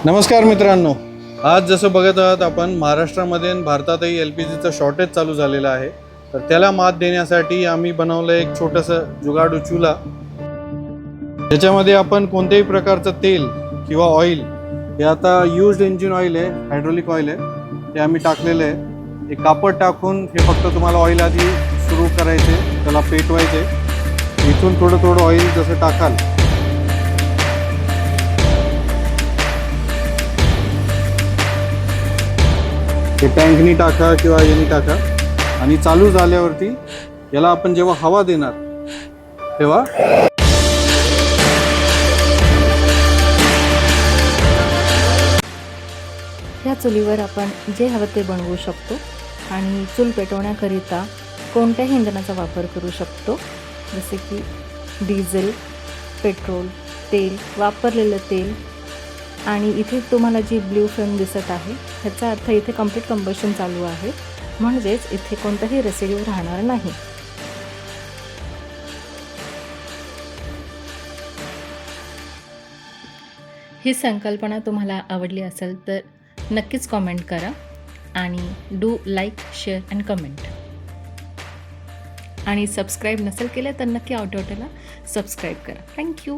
नमस्कार मित्रांनो, आज जसं बघत आहात आपण महाराष्ट्रामध्ये आणि भारतातही LPGचं शॉर्टेज चालू झालेलं आहे. तर त्याला मात देण्यासाठी आम्ही बनवलं एक छोटंसं जुगाडू चुला. त्याच्यामध्ये आपण कोणत्याही प्रकारचं तेल किंवा ऑइल, हे आता यूज्ड इंजिन ऑइल आहे, हायड्रोलिक ऑइल आहे, ते आम्ही टाकलेलं आहे. एक कापड टाकून हे फक्त तुम्हाला ऑइल आधी सुरू करायचे, त्याला पेटवायचे. इथून थोडं थोडं ऑइल जसं टाकाल हे टँकनी टाका किंवा यानी टाका आणि चालू झाल्यावरती याला आपण जेव्हा हवा देणार तेव्हा ह्या चुलीवर आपण जे हवं ते बनवू शकतो आणि चूल पेटवण्याकरिता कोणत्याही इंधनाचा वापर करू शकतो, जसे की डिझेल, पेट्रोल, तेल, वापरलेलं तेल. आणि इथे तुम्हाला जी ब्ल्यू फ्लेम दिसत आहे ह्याचा अर्थ इथे कंप्लीट कंबशन चालू आहे, म्हणजेच इथे कोणताही रेसिड्यू राहणार नाही. ही संकल्पना तुम्हाला आवडली असेल तर नक्कीच कॉमेंट करा आणि do like, share and comment. आणि सबस्क्राईब नसेल केलं तर नक्की ऑटोला सबस्क्राईब करा. थँक्यू.